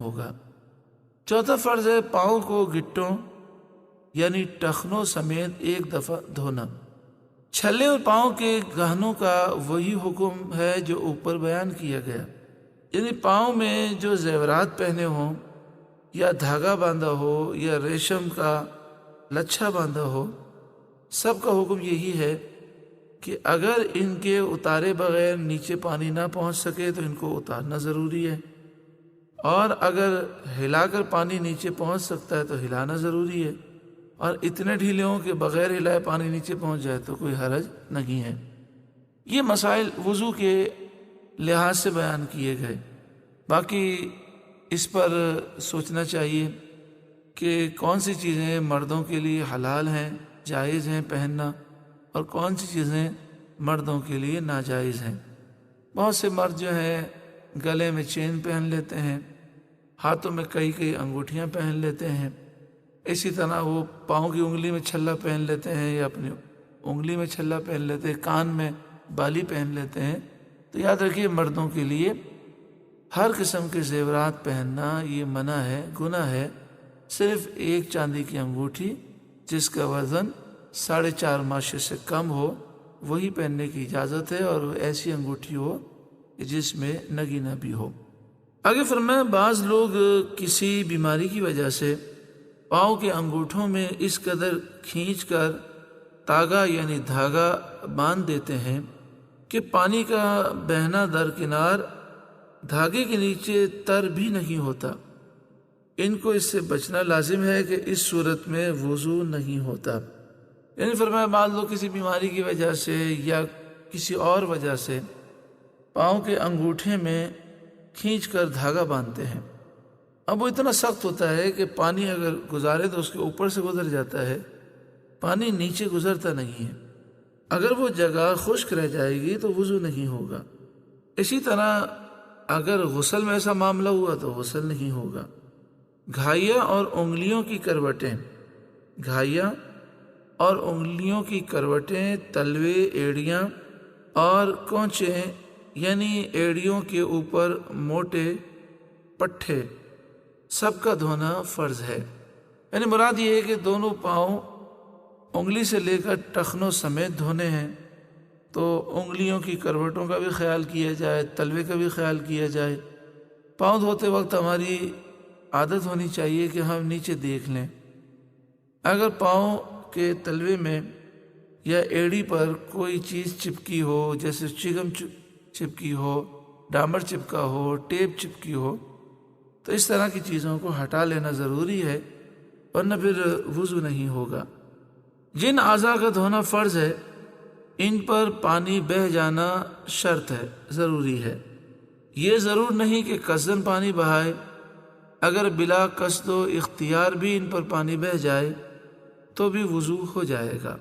ہوگا۔ چوتھا فرض ہے پاؤں کو گٹوں یعنی ٹخنوں سمیت ایک دفعہ دھونا۔ چھلے اور پاؤں کے گہنوں کا وہی حکم ہے جو اوپر بیان کیا گیا، یعنی پاؤں میں جو زیورات پہنے ہوں یا دھاگا باندھا ہو یا ریشم کا لچھا باندھا ہو، سب کا حکم یہی ہے کہ اگر ان کے اتارے بغیر نیچے پانی نہ پہنچ سکے تو ان کو اتارنا ضروری ہے، اور اگر ہلا کر پانی نیچے پہنچ سکتا ہے تو ہلانا ضروری ہے، اور اتنے ڈھیلے ہوں کہ بغیر ہلائے پانی نیچے پہنچ جائے تو کوئی حرج نہیں ہے۔ یہ مسائل وضو کے لحاظ سے بیان کیے گئے۔ باقی اس پر سوچنا چاہیے کہ کون سی چیزیں مردوں کے لیے حلال ہیں، جائز ہیں پہننا، اور کون سی چیزیں مردوں کے لیے ناجائز ہیں۔ بہت سے مرد جو ہیں گلے میں چین پہن لیتے ہیں، ہاتھوں میں کئی انگوٹھیاں پہن لیتے ہیں، اسی طرح وہ پاؤں کی انگلی میں چھلا پہن لیتے ہیں یا اپنی انگلی میں چھلا پہن لیتے ہیں، کان میں بالی پہن لیتے ہیں۔ تو یاد رکھیے مردوں کے لیے ہر قسم کے زیورات پہننا یہ منع ہے، گناہ ہے۔ صرف ایک چاندی کی انگوٹھی جس کا وزن 4.5 ماشے سے کم ہو وہی پہننے کی اجازت ہے، اور ایسی انگوٹھی ہو جس میں نگینہ بھی ہو۔ آگے فرمایا بعض لوگ کسی بیماری کی وجہ سے پاؤں کے انگوٹھوں میں اس قدر کھینچ کر تاگا یعنی دھاگا باندھ دیتے ہیں کہ پانی کا بہنا درکنار دھاگے کے نیچے تر بھی نہیں ہوتا۔ ان کو اس سے بچنا لازم ہے کہ اس صورت میں وضو نہیں ہوتا۔ یعنی فرمایا بعض لوگ کسی بیماری کی وجہ سے یا کسی اور وجہ سے پاؤں کے انگوٹھے میں کھینچ کر دھاگا باندھتے ہیں۔ اب وہ اتنا سخت ہوتا ہے کہ پانی اگر گزارے تو اس کے اوپر سے گزر جاتا ہے، پانی نیچے گزرتا نہیں ہے۔ اگر وہ جگہ خشک رہ جائے گی تو وضو نہیں ہوگا۔ اسی طرح اگر غسل میں ایسا معاملہ ہوا تو غسل نہیں ہوگا۔ گھائیاں اور انگلیوں کی کروٹیں، گھائیاں اور انگلیوں کی کروٹیں، تلوے، ایڑیاں اور کونچیں یعنی ایڑیوں کے اوپر موٹے پٹھے، سب کا دھونا فرض ہے۔ یعنی مراد یہ ہے کہ دونوں پاؤں انگلی سے لے کر ٹخنوں سمیت دھونے ہیں، تو انگلیوں کی کروٹوں کا بھی خیال کیا جائے، تلوے کا بھی خیال کیا جائے۔ پاؤں دھوتے وقت ہماری عادت ہونی چاہیے کہ ہم نیچے دیکھ لیں۔ اگر پاؤں کے تلوے میں یا ایڑی پر کوئی چیز چپکی ہو، جیسے چگم چپکی ہو، ڈامر چپکا ہو، ٹیپ چپکی ہو، تو اس طرح کی چیزوں کو ہٹا لینا ضروری ہے، ورنہ پھر وضو نہیں ہوگا۔ جن اعضاء کا دھونا فرض ہے ان پر پانی بہہ جانا شرط ہے، ضروری ہے۔ یہ ضرور نہیں کہ قصداً پانی بہائے، اگر بلا قصد و اختیار بھی ان پر پانی بہہ جائے تو بھی وضو ہو جائے گا۔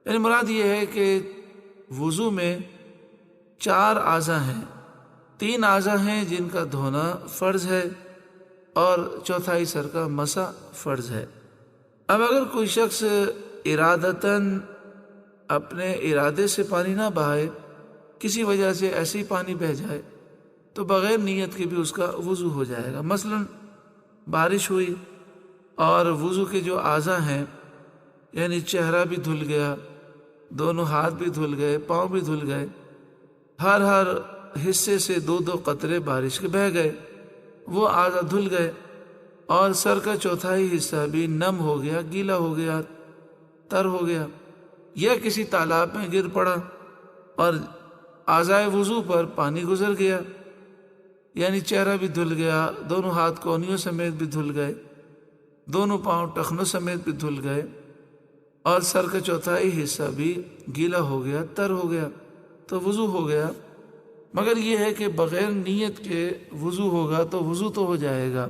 یعنی مراد یہ ہے کہ وضو میں 4 اعضاء ہیں، 3 اعضاء ہیں جن کا دھونا فرض ہے اور چوتھائی سر کا مسح فرض ہے۔ اب اگر کوئی شخص ارادتاً اپنے ارادے سے پانی نہ بہائے، کسی وجہ سے ایسے ہی پانی بہہ جائے تو بغیر نیت کے بھی اس کا وضو ہو جائے گا۔ مثلا بارش ہوئی اور وضو کے جو اعضاء ہیں یعنی چہرہ بھی دھل گیا، دونوں ہاتھ بھی دھل گئے، پاؤں بھی دھل گئے، ہر حصے سے 2 قطرے بارش کے بہہ گئے، وہ اعضاء دھل گئے، اور سر کا چوتھائی حصہ بھی نم ہو گیا، گیلا ہو گیا، تر ہو گیا، یا کسی تالاب میں گر پڑا اور اعضائے وضو پر پانی گزر گیا، یعنی چہرہ بھی دھل گیا، دونوں ہاتھ کونیوں سمیت بھی دھل گئے، دونوں پاؤں ٹخنوں سمیت بھی دھل گئے، اور سر کا چوتھائی حصہ بھی گیلا ہو گیا، تر ہو گیا، تو وضو ہو گیا۔ مگر یہ ہے کہ بغیر نیت کے وضو ہوگا تو وضو تو ہو جائے گا،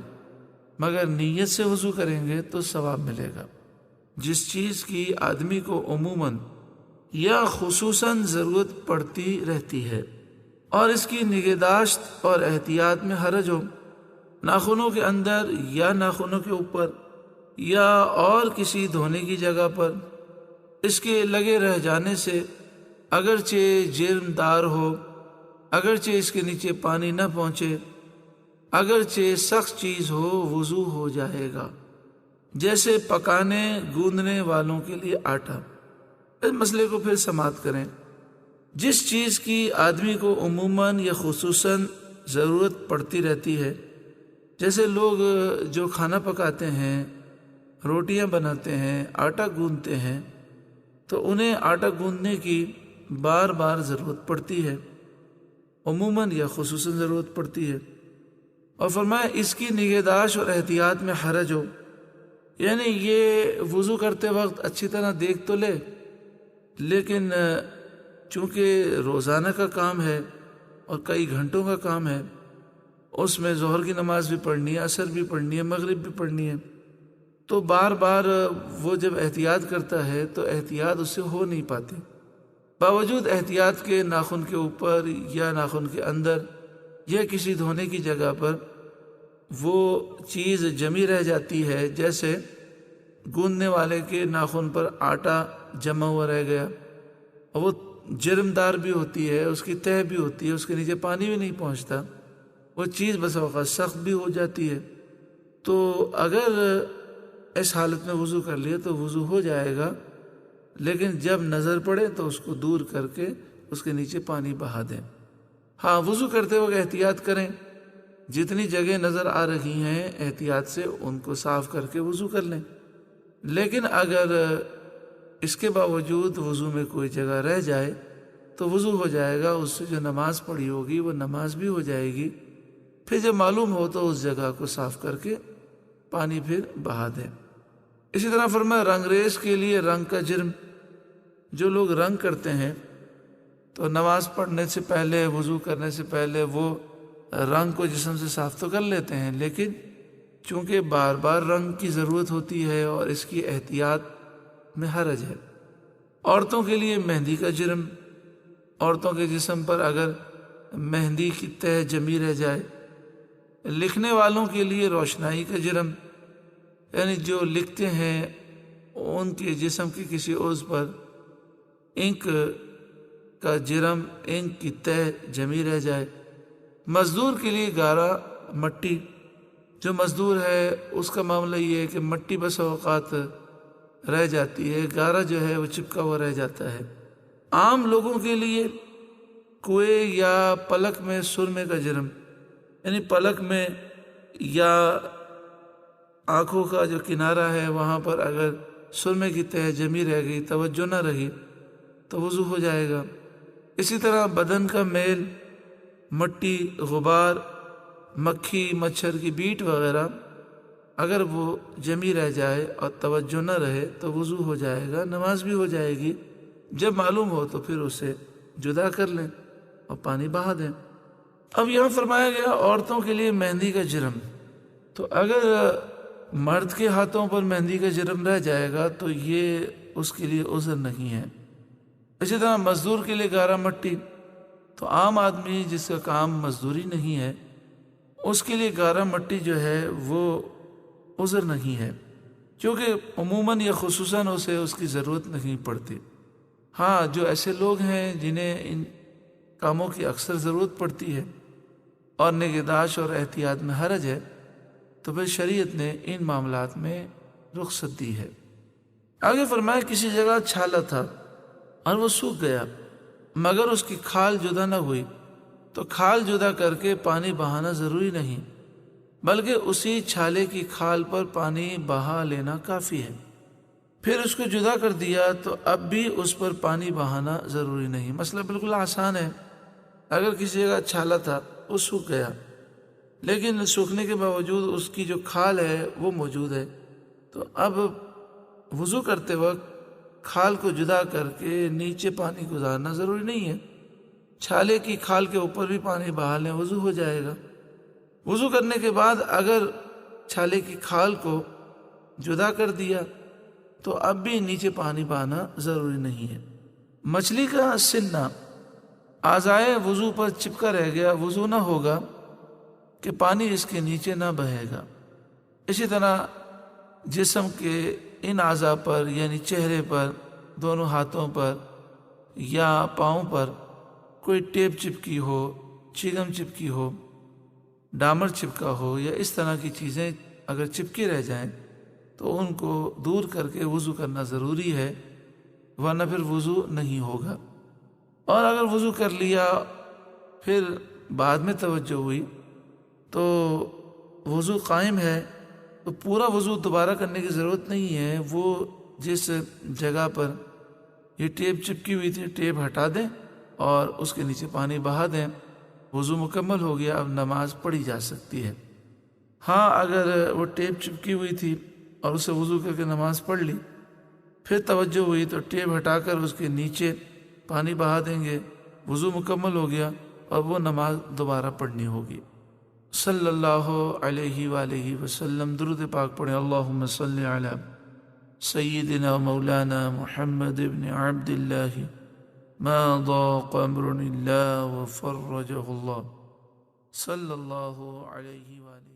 مگر نیت سے وضو کریں گے تو ثواب ملے گا۔ جس چیز کی آدمی کو عموماً یا خصوصاً ضرورت پڑتی رہتی ہے اور اس کی نگہداشت اور احتیاط میں حرج ہو، ناخنوں کے اندر یا ناخنوں کے اوپر یا اور کسی دھونے کی جگہ پر اس کے لگے رہ جانے سے اگرچہ جرم دار ہو، اگرچہ اس کے نیچے پانی نہ پہنچے، اگرچہ سخت چیز ہو وضو ہو جائے گا، جیسے پکانے گوندنے والوں کے لیے آٹا۔ اس مسئلے کو پھر سماعت کریں۔ جس چیز کی آدمی کو عموماً یا خصوصاً ضرورت پڑتی رہتی ہے، جیسے لوگ جو کھانا پکاتے ہیں، روٹیاں بناتے ہیں، آٹا گوندتے ہیں، تو انہیں آٹا گوندنے کی بار بار ضرورت پڑتی ہے، عموماً یا خصوصاً ضرورت پڑتی ہے۔ اور فرمایا اس کی نگہداشت اور احتیاط میں حرج ہو، یعنی یہ وضو کرتے وقت اچھی طرح دیکھ تو لے، لیکن چونکہ روزانہ کا کام ہے اور کئی گھنٹوں کا کام ہے، اس میں ظہر کی نماز بھی پڑھنی ہے، عصر بھی پڑھنی ہے، مغرب بھی پڑھنی ہے، تو بار بار وہ جب احتیاط کرتا ہے تو احتیاط اس سے ہو نہیں پاتی۔ باوجود احتیاط کے ناخن کے اوپر یا ناخن کے اندر یا کسی دھونے کی جگہ پر وہ چیز جمی رہ جاتی ہے، جیسے گوندنے والے کے ناخن پر آٹا جمع ہوا رہ گیا، اور وہ جرمدار بھی ہوتی ہے، اس کی تہہ بھی ہوتی ہے، اس کے نیچے پانی بھی نہیں پہنچتا، وہ چیز بس اوقات سخت بھی ہو جاتی ہے، تو اگر اس حالت میں وضو کر لیے تو وضو ہو جائے گا، لیکن جب نظر پڑے تو اس کو دور کر کے اس کے نیچے پانی بہا دیں۔ ہاں، وضو کرتے وقت احتیاط کریں، جتنی جگہ نظر آ رہی ہیں احتیاط سے ان کو صاف کر کے وضو کر لیں، لیکن اگر اس کے باوجود وضو میں کوئی جگہ رہ جائے تو وضو ہو جائے گا، اس سے جو نماز پڑھی ہوگی وہ نماز بھی ہو جائے گی، پھر جب معلوم ہو تو اس جگہ کو صاف کر کے پانی پھر بہا دیں۔ اسی طرح فرمایا رنگ ریز کے لیے رنگ کا جرم، جو لوگ رنگ کرتے ہیں تو نماز پڑھنے سے پہلے، وضو کرنے سے پہلے وہ رنگ کو جسم سے صاف تو کر لیتے ہیں، لیکن چونکہ بار بار رنگ کی ضرورت ہوتی ہے اور اس کی احتیاط میں حرج ہے۔ عورتوں کے لیے مہندی کا جرم، عورتوں کے جسم پر اگر مہندی کی تہہ جمی رہ جائے۔ لکھنے والوں کے لیے روشنائی کا جرم، یعنی جو لکھتے ہیں ان کے جسم کے کسی عضو پر انک کا جرم، انک کی تہہ جمی رہ جائے۔ مزدور کے لیے گارا مٹی، جو مزدور ہے اس کا معاملہ یہ ہے کہ مٹی بس اوقات رہ جاتی ہے، گارا جو ہے وہ چپکا ہوا رہ جاتا ہے۔ عام لوگوں کے لیے کنویں یا پلک میں سرمے کا جرم، یعنی پلک میں یا آنکھوں کا جو کنارہ ہے وہاں پر اگر سرمے کی تہہ جمی رہ گئی، توجہ نہ رہی تو وضو ہو جائے گا۔ اسی طرح بدن کا میل، مٹی، غبار، مکھی، مچھر کی بیٹ وغیرہ اگر وہ جمی رہ جائے اور توجہ نہ رہے تو وضو ہو جائے گا، نماز بھی ہو جائے گی۔ جب معلوم ہو تو پھر اسے جدا کر لیں اور پانی بہا دیں۔ اب یہاں فرمایا گیا عورتوں کے لیے مہندی کا جرم، تو اگر مرد کے ہاتھوں پر مہندی کا جرم رہ جائے گا تو یہ اس کے لیے عذر نہیں ہے۔ اسی طرح مزدور کے لیے گارا مٹی، تو عام آدمی جس کا کام مزدوری نہیں ہے اس کے لیے گارا مٹی جو ہے وہ عذر نہیں ہے، کیونکہ عموماً یا خصوصاً اسے اس کی ضرورت نہیں پڑتی۔ ہاں، جو ایسے لوگ ہیں جنہیں ان کاموں کی اکثر ضرورت پڑتی ہے اور نگہداشت اور احتیاط میں حرج ہے، تو پھر شریعت نے ان معاملات میں رخصت دی ہے۔ آگے فرمایا کسی جگہ چھالا تھا اور وہ سوکھ گیا، مگر اس کی کھال جدا نہ ہوئی، تو کھال جدا کر کے پانی بہانا ضروری نہیں، بلکہ اسی چھالے کی کھال پر پانی بہا لینا کافی ہے۔ پھر اس کو جدا کر دیا تو اب بھی اس پر پانی بہانا ضروری نہیں۔ مسئلہ بالکل آسان ہے۔ اگر کسی جگہ چھالا تھا وہ سوکھ گیا، لیکن سوکھنے کے باوجود اس کی جو کھال ہے وہ موجود ہے، تو اب وضو کرتے وقت کھال کو جدا کر کے نیچے پانی گزارنا ضروری نہیں ہے، چھالے کی کھال کے اوپر بھی پانی بہا لیں، وضو ہو جائے گا۔ وضو کرنے کے بعد اگر چھالے کی کھال کو جدا کر دیا تو اب بھی نیچے پانی بہانا ضروری نہیں ہے۔ مچھلی کا سننا اعضائے وضو پر چپکا رہ گیا، وضو نہ ہوگا کہ پانی اس کے نیچے نہ بہے گا۔ اسی طرح جسم کے ان اعضاء پر، یعنی چہرے پر، دونوں ہاتھوں پر یا پاؤں پر کوئی ٹیپ چپکی ہو، چگم چپکی ہو ڈامر چپکا ہو یا اس طرح کی چیزیں اگر چپکے رہ جائیں تو ان کو دور کر کے وضو کرنا ضروری ہے، ورنہ پھر وضو نہیں ہوگا۔ اور اگر وضو کر لیا پھر بعد میں توجہ ہوئی تو وضو قائم ہے تو پورا وضو دوبارہ کرنے کی ضرورت نہیں ہے، وہ جس جگہ پر یہ ٹیپ چپکی ہوئی تھی ٹیپ ہٹا دیں اور اس کے نیچے پانی بہا دیں، وضو مکمل ہو گیا، اب نماز پڑھی جا سکتی ہے۔ ہاں اگر وہ ٹیپ چپکی ہوئی تھی اور اسے وضو کر کے نماز پڑھ لی، پھر توجہ ہوئی تو ٹیپ ہٹا کر اس کے نیچے پانی بہا دیں گے، وضو مکمل ہو گیا اور وہ نماز دوبارہ پڑھنی ہوگی۔ صلی اللہ علیہ وآلہ وسلم۔ درود پاک پڑھیں۔ اللہم صلی علی سیدنا مولانا محمد ابن عبد اللہ ما ضاق امر اللہ وفرجہ اللہ، صلی اللہ علیہ وآلہ